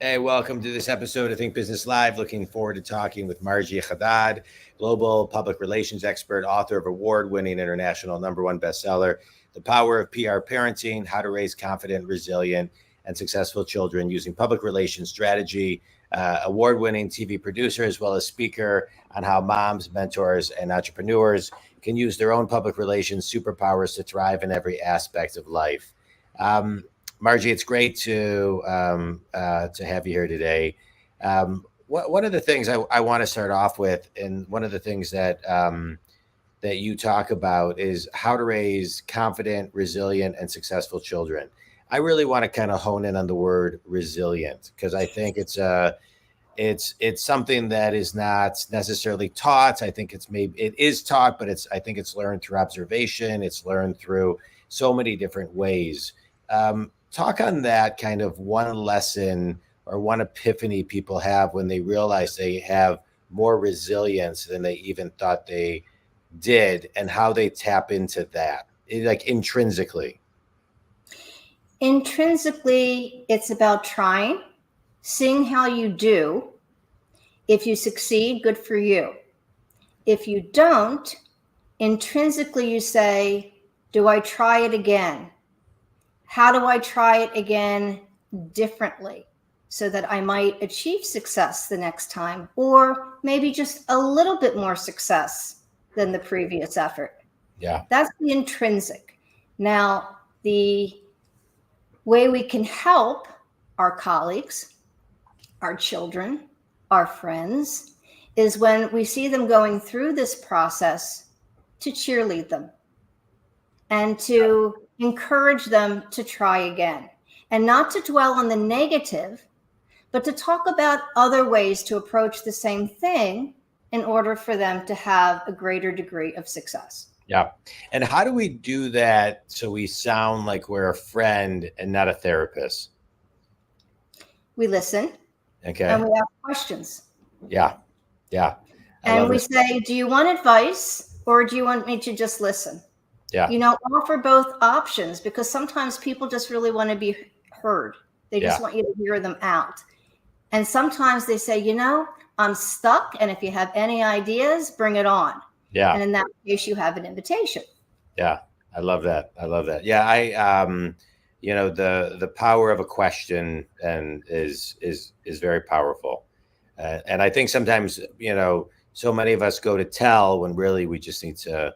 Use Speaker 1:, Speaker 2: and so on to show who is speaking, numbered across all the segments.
Speaker 1: Hey, welcome to this episode of Think Business Live. Looking forward to talking with Marjie Hadad, global public relations expert, author of award-winning international #1 bestseller, The Power of PR Parenting, How to Raise Confident, Resilient, and Successful Children Using Public Relations Strategy, award-winning TV producer, as well as speaker on how moms, mentors, and entrepreneurs can use their own public relations superpowers to thrive in every aspect of life. Marjie, it's great to have you here today. One of the things I want to start off with, and one of the things that that you talk about, is how to raise confident, resilient, and successful children. I really want to kind of hone in on the word resilient, because I think it's something that is not necessarily taught. I think it is taught, but I think it's learned through observation. It's learned through so many different ways. Talk on that kind of one lesson or one epiphany people have when they realize they have more resilience than they even thought they did, and how they tap into that, like intrinsically.
Speaker 2: Intrinsically, it's about trying, seeing how you do. If you succeed, good for you. If you don't, intrinsically you say, do I try it again? How do I try it again differently so that I might achieve success the next time, or maybe just a little bit more success than the previous effort?
Speaker 1: Yeah.
Speaker 2: That's the intrinsic. Now, the way we can help our colleagues, our children, our friends, is when we see them going through this process, to cheerlead them and to encourage them to try again, and not to dwell on the negative, but to talk about other ways to approach the same thing in order for them to have a greater degree of success.
Speaker 1: Yeah. And how do we do that so we sound like we're a friend and not a therapist?
Speaker 2: We listen.
Speaker 1: Okay.
Speaker 2: And we ask questions.
Speaker 1: Yeah. Yeah.
Speaker 2: And we say, do you want advice, or do you want me to just listen?
Speaker 1: Yeah.
Speaker 2: Offer both options, because sometimes people just really want to be heard. They just want you to hear them out. And sometimes they say, I'm stuck, and if you have any ideas, bring it on.
Speaker 1: Yeah.
Speaker 2: And in that case, you have an invitation.
Speaker 1: Yeah. I love that. Yeah. The power of a question is very powerful. And I think sometimes, so many of us go to tell when really we just need to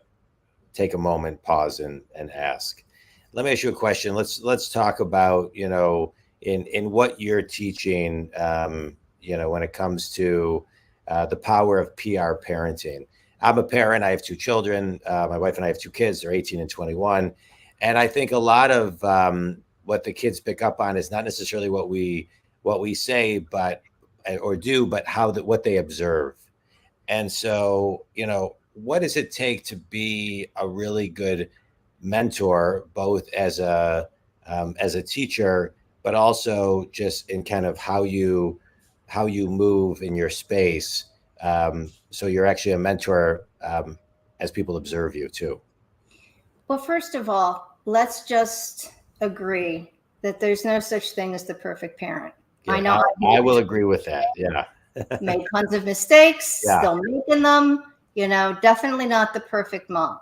Speaker 1: take a moment, pause, and ask. Let me ask you a question. Let's talk about, in what you're teaching, when it comes to the power of PR parenting. I'm a parent. I have 2 children. My wife and I have 2 kids. They're 18 and 21. And I think a lot of what the kids pick up on is not necessarily what we say, but what they observe. And so, what does it take to be a really good mentor, both as a teacher, but also just in kind of how you move in your space, so you're actually a mentor as people observe you too?
Speaker 2: Well, first of all, let's just agree that there's no such thing as the perfect parent.
Speaker 1: Yeah, I know. I will agree with that. Yeah.
Speaker 2: Made tons of mistakes, still making them, definitely not the perfect mom.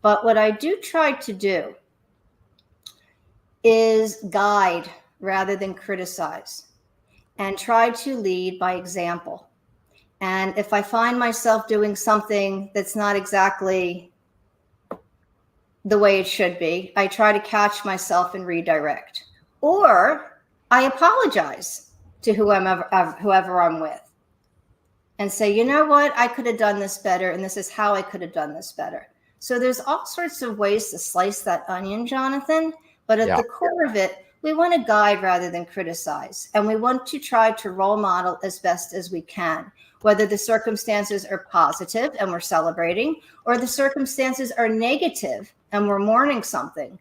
Speaker 2: But what I do try to do is guide rather than criticize, and try to lead by example. And if I find myself doing something that's not exactly the way it should be, I try to catch myself and redirect. Or I apologize to whoever I'm with and say, you know what, I could have done this better, and this is how I could have done this better. So there's all sorts of ways to slice that onion, Jonathan, but at the core of it, we want to guide rather than criticize. And we want to try to role model as best as we can, whether the circumstances are positive and we're celebrating, or the circumstances are negative and we're mourning something.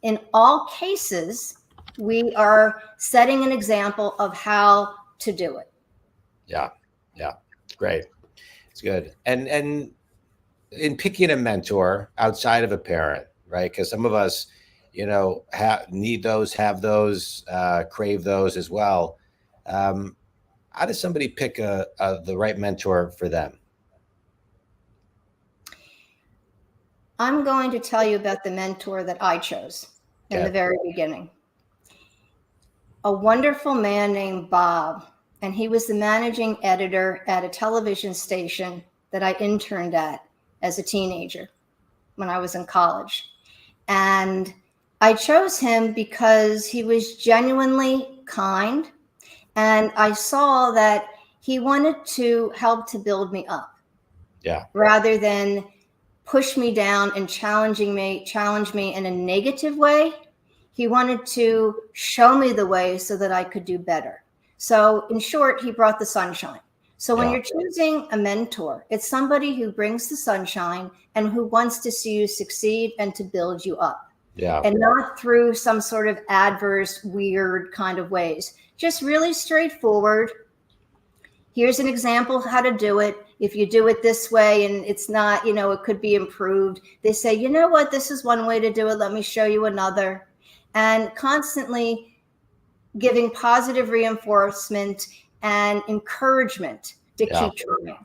Speaker 2: In all cases, we are setting an example of how to do it.
Speaker 1: Yeah. Great. It's good. And in picking a mentor outside of a parent, right? Because some of us, need those, have those, crave those as well. How does somebody pick the right mentor for them?
Speaker 2: I'm going to tell you about the mentor that I chose in the very beginning. A wonderful man named Bob, and he was the managing editor at a television station that I interned at as a teenager when I was in college. And I chose him because he was genuinely kind, and I saw that he wanted to help to build me up.
Speaker 1: Yeah.
Speaker 2: Rather than push me down and challenge me in a negative way. He wanted to show me the way so that I could do better. So in short, he brought the sunshine. So when you're choosing a mentor, it's somebody who brings the sunshine and who wants to see you succeed and to build you up.
Speaker 1: Yeah.
Speaker 2: And not through some sort of adverse, weird kind of ways. Just really straightforward. Here's an example how to do it. If you do it this way and it's not, it could be improved. They say, you know what, this is one way to do it. Let me show you another. And constantly giving positive reinforcement and encouragement to keep trying.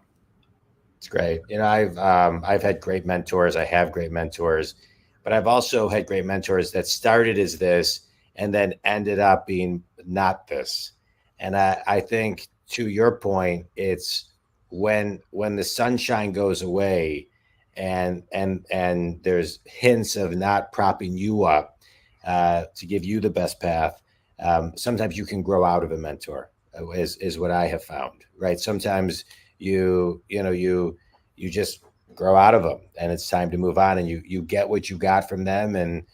Speaker 1: It's great. I've had great mentors. I have great mentors, but I've also had great mentors that started as this and then ended up being not this. And I think, to your point, it's when the sunshine goes away and there's hints of not propping you up to give you the best path. Sometimes you can grow out of a mentor, is what I have found, right? Sometimes you just grow out of them and it's time to move on, and you get what you got from them. And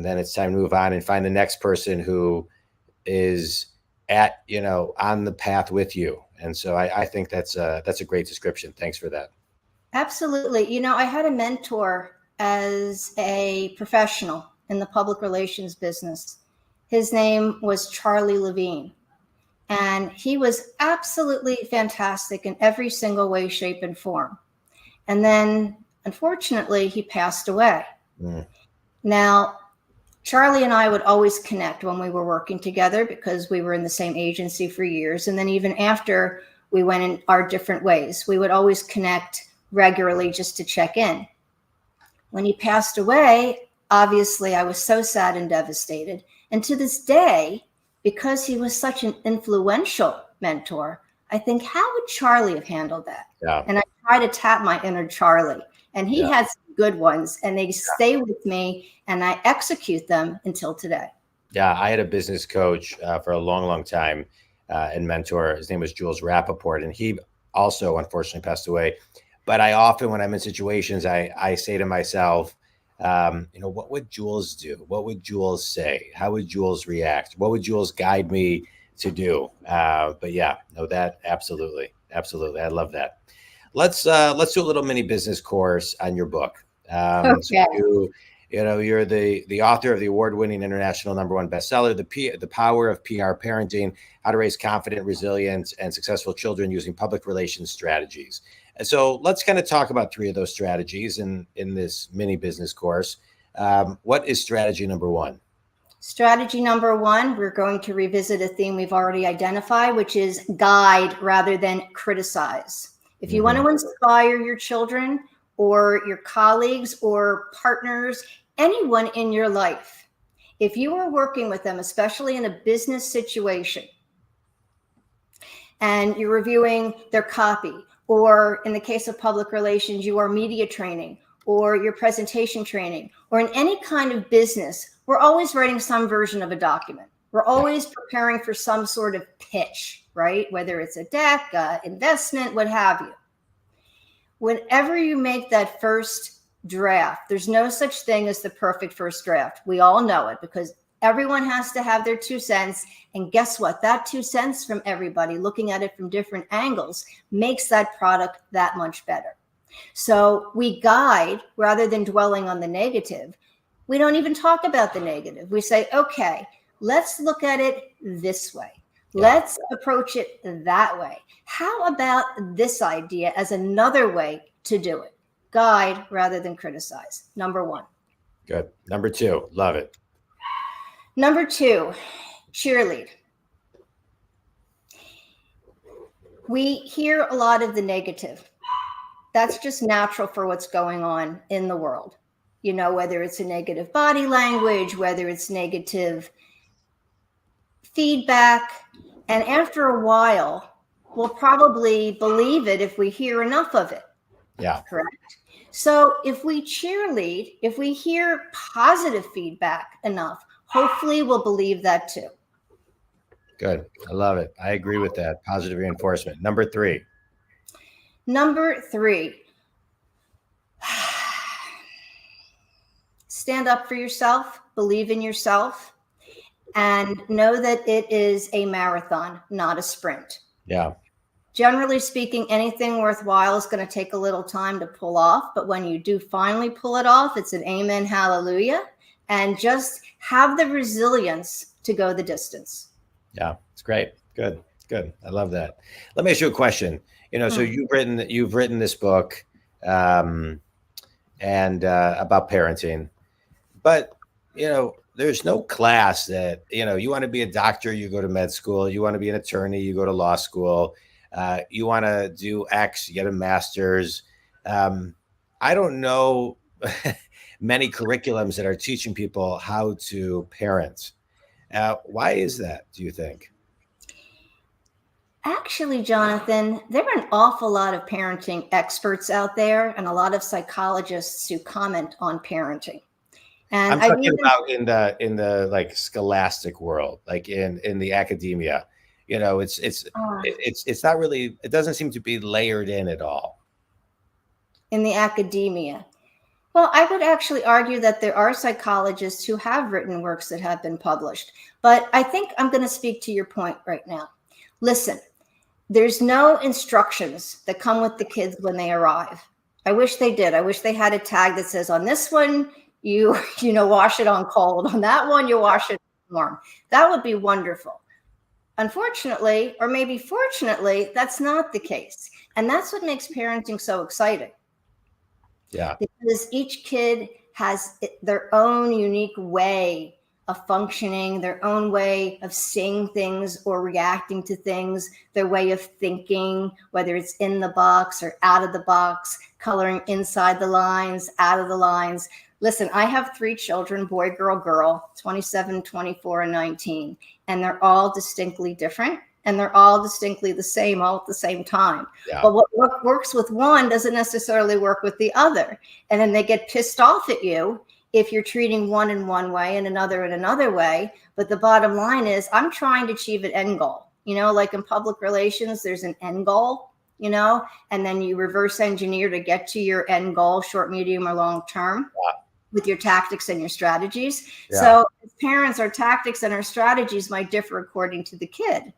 Speaker 1: then it's time to move on and find the next person who is on the path with you. And so I think that's a great description. Thanks for that.
Speaker 2: Absolutely. I had a mentor as a professional in the public relations business. His name was Charlie Levine, and he was absolutely fantastic in every single way, shape, and form. And then, unfortunately, he passed away. Now, Charlie and I would always connect when we were working together because we were in the same agency for years. And then even after we went in our different ways, we would always connect regularly just to check in. When he passed away, obviously I was so sad and devastated. And to this day, because he was such an influential mentor, I think, how would Charlie have handled that?
Speaker 1: Yeah.
Speaker 2: And I try to tap my inner Charlie. And he had some good ones, and they stay with me, and I execute them until today.
Speaker 1: Yeah, I had a business coach for a long, long time and mentor. His name was Jules Rappaport, and he also unfortunately passed away. But I often, when I'm in situations, I say to myself, what would Jules do? What would Jules say? How would Jules react? What would Jules guide me to do? But yeah, no, that absolutely. I love that. Let's do a little mini business course on your book.
Speaker 2: Okay.
Speaker 1: So you're the author of the award-winning international #1 bestseller, The Power of PR Parenting: How to Raise Confident, Resilient, and Successful Children Using Public Relations Strategies. And so let's kind of talk about 3 of those strategies in this mini business course. What is strategy number 1?
Speaker 2: Strategy number 1, we're going to revisit a theme we've already identified, which is guide rather than criticize. If you want to inspire your children or your colleagues or partners, anyone in your life, if you are working with them, especially in a business situation, and you're reviewing their copy, or in the case of public relations, you are media training or your presentation training, or in any kind of business, we're always writing some version of a document. We're always preparing for some sort of pitch, right? Whether it's a deck, investment, what have you. Whenever you make that first draft, there's no such thing as the perfect first draft. We all know it because everyone has to have their 2 cents. And guess what? That 2 cents from everybody looking at it from different angles makes that product that much better. So we guide rather than dwelling on the negative. We don't even talk about the negative. We say, okay, let's look at it this way. Let's approach it that way. How about this idea as another way to do it? Guide rather than criticize. Number 1.
Speaker 1: Good. Number 2, love it.
Speaker 2: Number 2, cheerlead. We hear a lot of the negative. That's just natural for what's going on in the world. You know, whether it's a negative body language, whether it's negative feedback. And after a while, we'll probably believe it if we hear enough of it.
Speaker 1: Yeah.
Speaker 2: Correct. So if we cheerlead, if we hear positive feedback enough, hopefully we'll believe that too.
Speaker 1: Good. I love it. I agree with that. Positive reinforcement. Number 3.
Speaker 2: Number 3, stand up for yourself, believe in yourself, and know that it is a marathon, not a sprint.
Speaker 1: Yeah.
Speaker 2: Generally speaking, anything worthwhile is going to take a little time to pull off. But when you do finally pull it off, it's an amen, hallelujah. And just have the resilience to go the distance.
Speaker 1: Yeah, it's great. Good. I love that. Let me ask you a question. So you've written this book and about parenting, but there's no class that you want to be a doctor, you go to med school. You want to be an attorney, you go to law school. You want to do X, you get a master's. I don't know many curriculums that are teaching people how to parent. Why is that, do you think?
Speaker 2: Actually, Jonathan, there are an awful lot of parenting experts out there and a lot of psychologists who comment on parenting. And
Speaker 1: I'm talking about in the like scholastic world, like in the academia. It's not really, it doesn't seem to be layered in at all.
Speaker 2: In the academia. Well, I would actually argue that there are psychologists who have written works that have been published, but I think I'm going to speak to your point right now. Listen, there's no instructions that come with the kids when they arrive. I wish they did. I wish they had a tag that says on this one, you wash it on cold. On that one, you wash it warm. That would be wonderful. Unfortunately, or maybe fortunately, that's not the case. And that's what makes parenting so exciting.
Speaker 1: Yeah.
Speaker 2: Because each kid has their own unique way of functioning, their own way of seeing things or reacting to things, their way of thinking, whether it's in the box or out of the box, coloring inside the lines, out of the lines. Listen, I have 3 children, boy, girl, 27, 24, and 19, and they're all distinctly different, and they're all distinctly the same all at the same time. Yeah. But what works with one doesn't necessarily work with the other. And then they get pissed off at you if you're treating one in one way and another in another way. But the bottom line is I'm trying to achieve an end goal. Like in public relations, there's an end goal, and then you reverse engineer to get to your end goal, short, medium, or long term. Yeah. With your tactics and your strategies. Yeah. So as parents, our tactics and our strategies might differ according to the kid.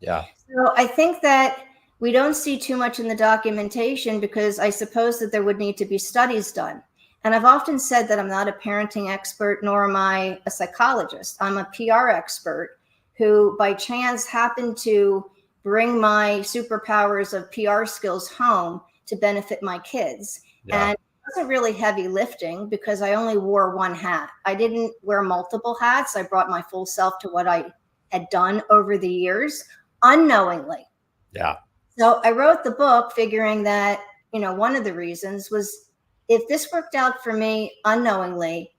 Speaker 1: Yeah.
Speaker 2: So I think that we don't see too much in the documentation because I suppose that there would need to be studies done. And I've often said that I'm not a parenting expert, nor am I a psychologist. I'm a PR expert who by chance happened to bring my superpowers of PR skills home to benefit my kids. Yeah. And it wasn't really heavy lifting because I only wore one hat. I didn't wear multiple hats. I brought my full self to what I had done over the years unknowingly.
Speaker 1: Yeah.
Speaker 2: So I wrote the book figuring that, one of the reasons was if this worked out for me unknowingly,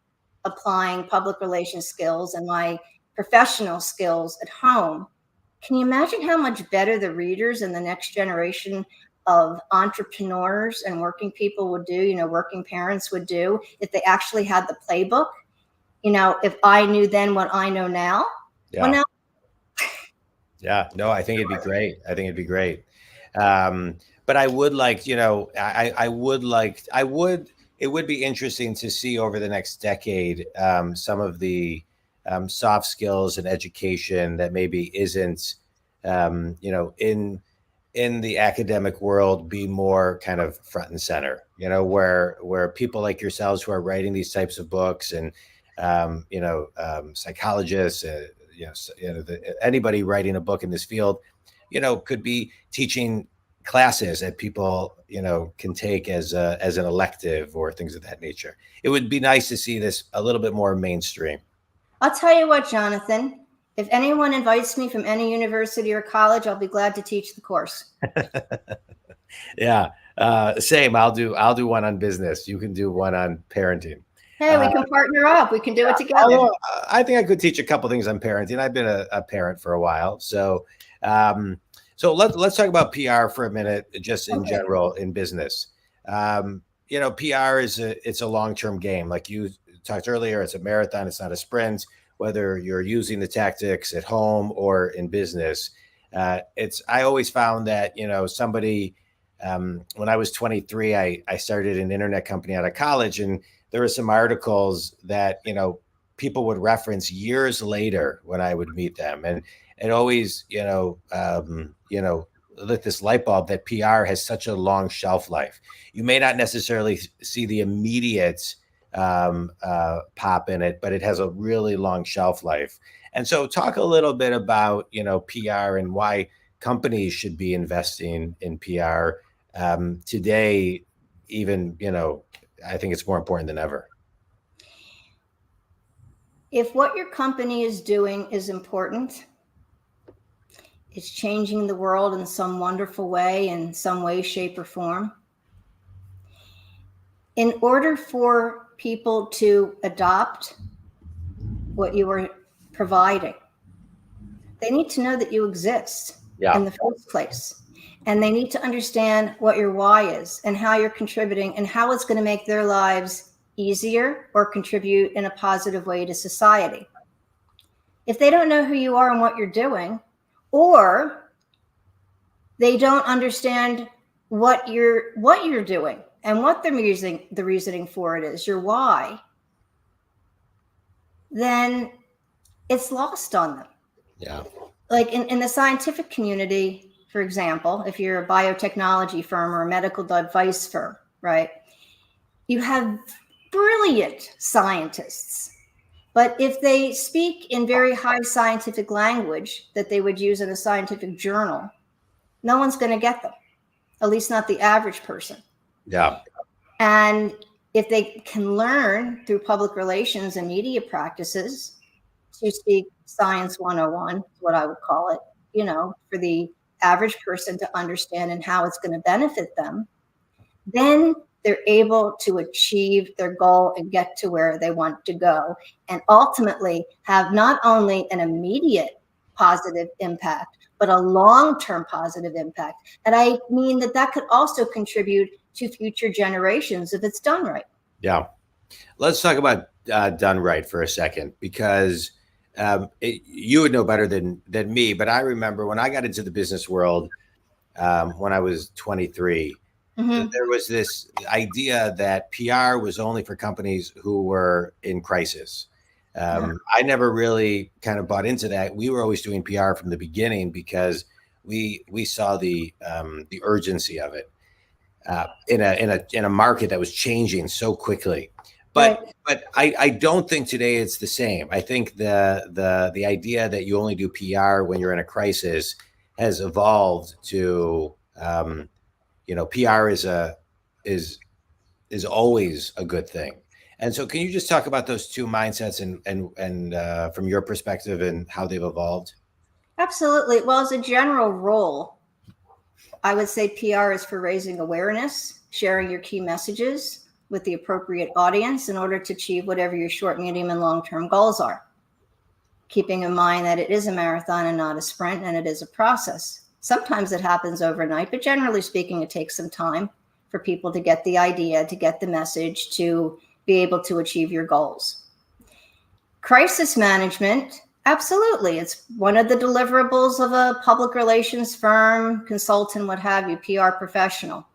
Speaker 2: applying public relations skills and my professional skills at home, can you imagine how much better the readers and the next generation of entrepreneurs and working people would do, working parents would do if they actually had the playbook? If I knew then what I know now.
Speaker 1: Yeah.
Speaker 2: Well, now.
Speaker 1: Yeah, no, I think it'd be great. But I would like, it would be interesting to see over the next decade, some of the soft skills and education that maybe isn't, in the academic world be more kind of front and center, where people like yourselves who are writing these types of books and, psychologists, anybody writing a book in this field, could be teaching classes that people, can take as an elective or things of that nature. It would be nice to see this a little bit more mainstream.
Speaker 2: I'll tell you what, Jonathan, If anyone invites me from any university or college, I'll be glad to teach the course.
Speaker 1: Yeah, same. I'll do one on business. You can do one on parenting.
Speaker 2: Hey, we can partner up. We can do it together.
Speaker 1: Although I think I could teach a couple things on parenting. I've been a parent for a while, so let's talk about PR for a minute, just in general in business. PR it's a long-term game. Like you talked earlier, it's a marathon. It's not a sprint. Whether you're using the tactics at home or in business, I always found that somebody. When I was 23, I started an internet company out of college, and there were some articles that, people would reference years later when I would meet them. And it always, lit this light bulb that PR has such a long shelf life. You may not necessarily see the immediate pop in it, but it has a really long shelf life. And so talk a little bit about, PR and why companies should be investing in PR today. Even, I think it's more important than ever.
Speaker 2: If what your company is doing is important, it's changing the world in some wonderful way, in some way, shape, or form. In order for people to adopt what you are providing, they need to know that you exist in the first place. And they need to understand what your why is and how you're contributing and how it's going to make their lives easier or contribute in a positive way to society. If they don't know who you are and what you're doing, or they don't understand what you're doing and what the reasoning for it is, your why, then it's lost on them.
Speaker 1: Yeah.
Speaker 2: Like in the scientific community, for example, if you're a biotechnology firm or a medical device firm, right? You have brilliant scientists, but if they speak in very high scientific language that they would use in a scientific journal, no one's going to get them, at least not the average person.
Speaker 1: Yeah.
Speaker 2: And if they can learn through public relations and media practices to speak science 101, what I would call it, for the average person to understand and how it's going to benefit them, then they're able to achieve their goal and get to where they want to go, and ultimately have not only an immediate positive impact, but a long-term positive impact. And I mean that could also contribute to future generations if it's done right.
Speaker 1: Yeah. Let's talk about done right for a second, because you would know better than me, but I remember when I got into the business world when I was 23, there was this idea that PR was only for companies who were in crisis. I never really kind of bought into that. We were always doing PR from the beginning because we saw the urgency of it in a market that was changing so quickly. But I don't think today it's the same. I think the idea that you only do PR when you're in a crisis has evolved to PR is always a good thing. And so can you just talk about those two mindsets and from your perspective and how they've evolved?
Speaker 2: Absolutely. Well, as a general rule, I would say PR is for raising awareness, sharing your key messages with the appropriate audience in order to achieve whatever your short, medium, and long-term goals are. Keeping in mind that it is a marathon and not a sprint, and it is a process. Sometimes it happens overnight, but generally speaking, it takes some time for people to get the idea, to get the message, to be able to achieve your goals. Crisis management, absolutely. It's one of the deliverables of a public relations firm, consultant, what have you, PR professional.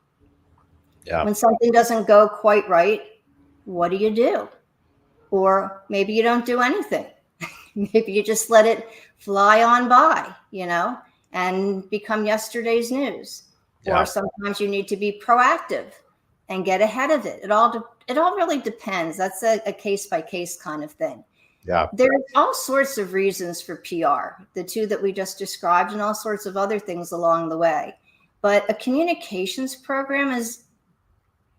Speaker 2: Yeah. When something doesn't go quite right, what do? Or maybe you don't do anything. Maybe you just let it fly on by, and become yesterday's news. Yeah. Or sometimes you need to be proactive and get ahead of it. It all really depends. That's a case by case kind of thing. Yeah. There's all sorts of reasons for PR, the two that we just described, and all sorts of other things along the way. But a communications program is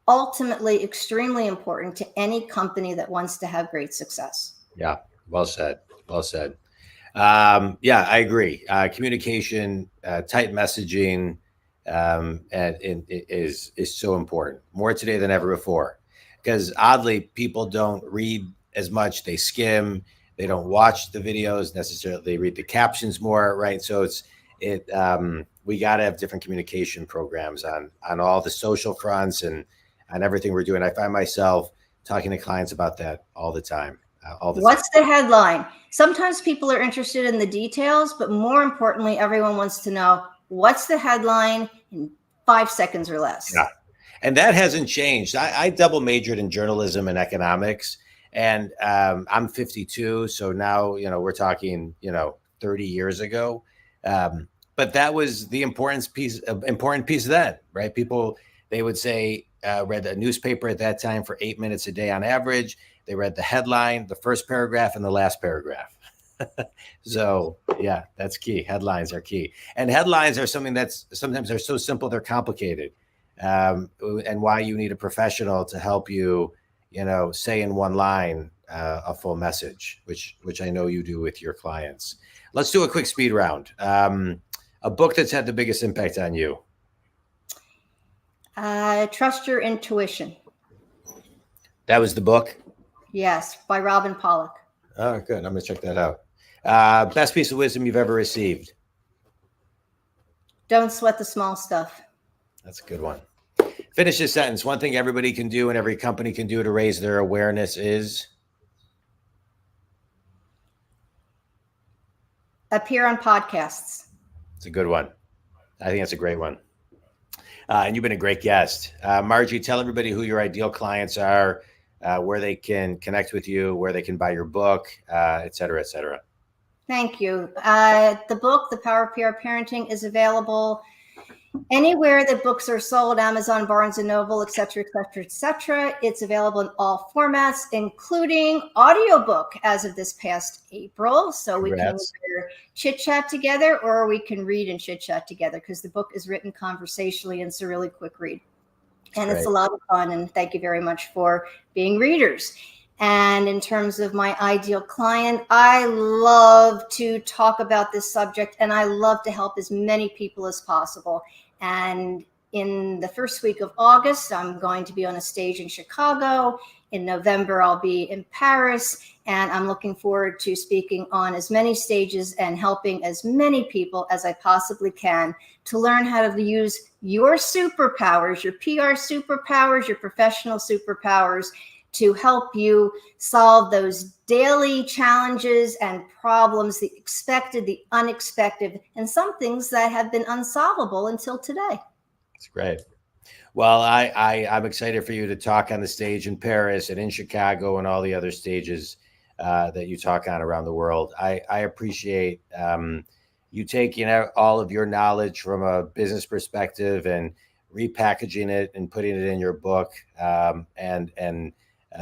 Speaker 2: ultimately extremely important to any company that wants to have great success.
Speaker 1: Yeah, well said. Well said. Yeah, I agree. Communication, tight messaging, is so important, more today than ever before. Because oddly, people don't read as much; they skim. They don't watch the videos necessarily. They read the captions more, right? So we got to have different communication programs on all the social fronts and on everything we're doing. I find myself talking to clients about that all the time. All the time.
Speaker 2: What's the headline? Sometimes people are interested in the details, but more importantly, everyone wants to know what's the headline in 5 seconds or less.
Speaker 1: Yeah. And that hasn't changed. I double majored in journalism and economics, and I'm 52. So now, we're talking, 30 years ago. But that was the important piece of that, right? People, they would say, read a newspaper at that time for 8 minutes a day on average. They read the headline, the first paragraph, and the last paragraph. So yeah, that's key. Headlines are key. And headlines are something that's sometimes they're so simple, they're complicated. And why you need a professional to help you, say in one line a full message, which I know you do with your clients. Let's do a quick speed round. A book that's had the biggest impact on you.
Speaker 2: Trust Your Intuition.
Speaker 1: That was the book?
Speaker 2: Yes, by Robin Pollock.
Speaker 1: Oh, good. I'm going to check that out. Best piece of wisdom you've ever received.
Speaker 2: Don't sweat the small stuff.
Speaker 1: That's a good one. Finish this sentence. One thing everybody can do and every company can do to raise their awareness is?
Speaker 2: Appear on podcasts.
Speaker 1: It's a good one. I think that's a great one. And you've been a great guest. Marjie, tell everybody who your ideal clients are, where they can connect with you, where they can buy your book, et cetera, et cetera.
Speaker 2: Thank you. The book, The Power of PR Parenting, is available anywhere that books are sold, Amazon, Barnes & Noble, et cetera, et cetera, et cetera. It's available in all formats, including audiobook as of this past April. So we can either chit-chat together or we can read and chit-chat together because the book is written conversationally and it's a really quick read. And it's a lot of fun. And thank you very much for being readers. And in terms of my ideal client, I love to talk about this subject and I love to help as many people as possible. And in the first week of August, I'm going to be on a stage in Chicago. In November, I'll be in Paris. And I'm looking forward to speaking on as many stages and helping as many people as I possibly can to learn how to use your superpowers, your PR superpowers, your professional superpowers, to help you solve those daily challenges and problems, the expected, the unexpected, and some things that have been unsolvable until today.
Speaker 1: That's great. Well, I'm excited for you to talk on the stage in Paris and in Chicago and all the other stages that you talk on around the world. I appreciate you taking out all of your knowledge from a business perspective and repackaging it and putting it in your book,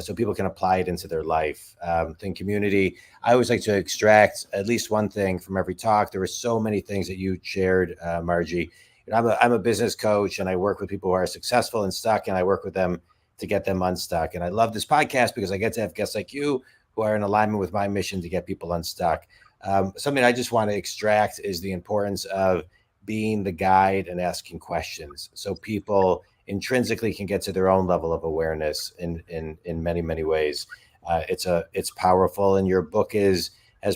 Speaker 1: so people can apply it into their life. Think community. I always like to extract at least one thing from every talk. There were so many things that you shared, Marjie. I'm a business coach and I work with people who are successful and stuck, and I work with them to get them unstuck. And I love this podcast because I get to have guests like you who are in alignment with my mission to get people unstuck. Something I just want to extract is the importance of being the guide and asking questions, so people intrinsically can get to their own level of awareness in many, many ways. It's powerful, and your book has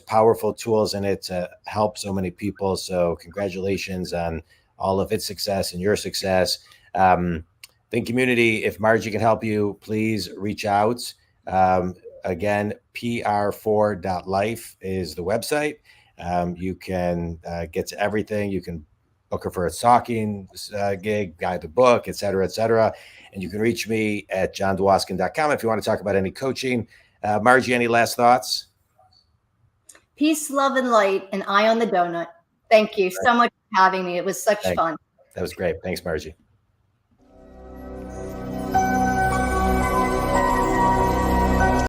Speaker 1: powerful tools in it to help so many people. So congratulations on all of its success and your success. Think community, if Marjie can help you, please reach out. Again, pr4.life is the website. You can get to everything. You can book her for a talking gig, guide the book, et cetera, et cetera. And you can reach me at johndwoskin.com if you want to talk about any coaching. Marjie, any last thoughts?
Speaker 2: Peace, love, and light, and eye on the donut. Thank you so much for having me. It was such fun.
Speaker 1: That was great. Thanks, Marjie.